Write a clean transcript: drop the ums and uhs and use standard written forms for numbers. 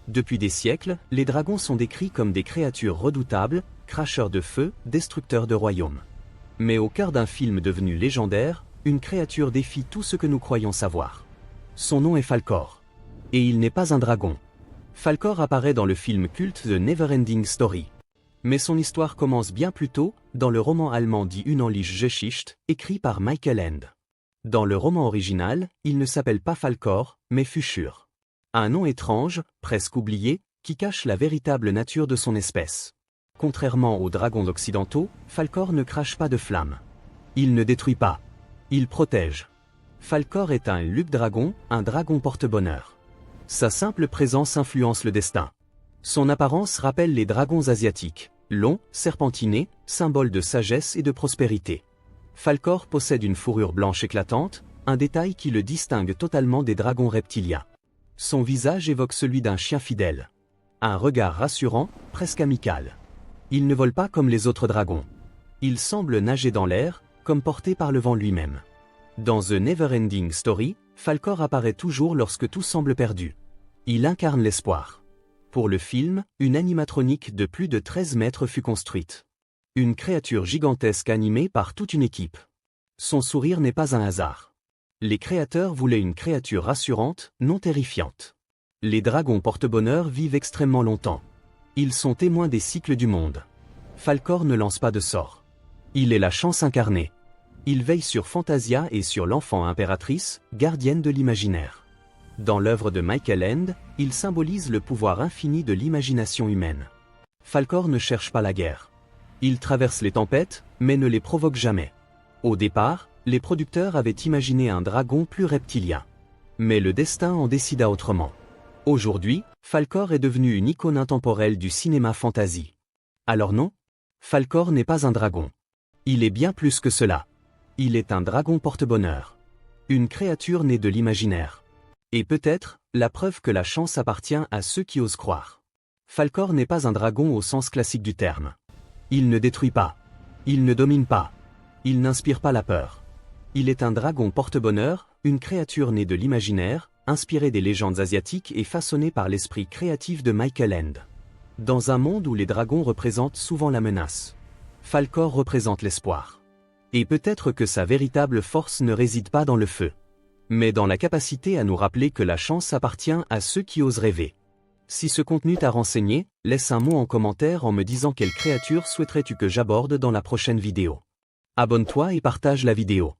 Depuis des siècles, les dragons sont décrits comme des créatures redoutables, cracheurs de feu, destructeurs de royaumes. Mais au cœur d'un film devenu légendaire, une créature défie tout ce que nous croyons savoir. Son nom est Falkor. Et il n'est pas un dragon. Falkor apparaît dans le film culte The Neverending Story. Mais son histoire commence bien plus tôt, dans le roman allemand Die Unendliche Geschichte, écrit par Michael Ende. Dans le roman original, il ne s'appelle pas Falkor, mais Fushur. Un nom étrange, presque oublié, qui cache la véritable nature de son espèce. Contrairement aux dragons occidentaux, Falkor ne crache pas de flammes. Il ne détruit pas. Il protège. Falkor est un Luck-dragon, un dragon porte-bonheur. Sa simple présence influence le destin. Son apparence rappelle les dragons asiatiques, longs, serpentinés, symbole de sagesse et de prospérité. Falkor possède une fourrure blanche éclatante, un détail qui le distingue totalement des dragons reptiliens. Son visage évoque celui d'un chien fidèle. Un regard rassurant, presque amical. Il ne vole pas comme les autres dragons. Il semble nager dans l'air, comme porté par le vent lui-même. Dans The Neverending Story, Falkor apparaît toujours lorsque tout semble perdu. Il incarne l'espoir. Pour le film, une animatronique de plus de 13 mètres fut construite. Une créature gigantesque animée par toute une équipe. Son sourire n'est pas un hasard. Les créateurs voulaient une créature rassurante, non terrifiante. Les dragons porte-bonheur vivent extrêmement longtemps. Ils sont témoins des cycles du monde. Falkor ne lance pas de sort. Il est la chance incarnée. Il veille sur Fantasia et sur l'enfant impératrice, gardienne de l'imaginaire. Dans l'œuvre de Michael Ende, il symbolise le pouvoir infini de l'imagination humaine. Falkor ne cherche pas la guerre. Il traverse les tempêtes, mais ne les provoque jamais. Au départ, les producteurs avaient imaginé un dragon plus reptilien. Mais le destin en décida autrement. Aujourd'hui, Falkor est devenu une icône intemporelle du cinéma fantasy. Alors non, Falkor n'est pas un dragon. Il est bien plus que cela. Il est un dragon porte-bonheur. Une créature née de l'imaginaire. Et peut-être, la preuve que la chance appartient à ceux qui osent croire. Falkor n'est pas un dragon au sens classique du terme. Il ne détruit pas. Il ne domine pas. Il n'inspire pas la peur. Il est un dragon porte-bonheur, une créature née de l'imaginaire, inspirée des légendes asiatiques et façonnée par l'esprit créatif de Michael Ende. Dans un monde où les dragons représentent souvent la menace, Falkor représente l'espoir. Et peut-être que sa véritable force ne réside pas dans le feu, mais dans la capacité à nous rappeler que la chance appartient à ceux qui osent rêver. Si ce contenu t'a renseigné, laisse un mot en commentaire en me disant quelle créature souhaiterais-tu que j'aborde dans la prochaine vidéo. Abonne-toi et partage la vidéo.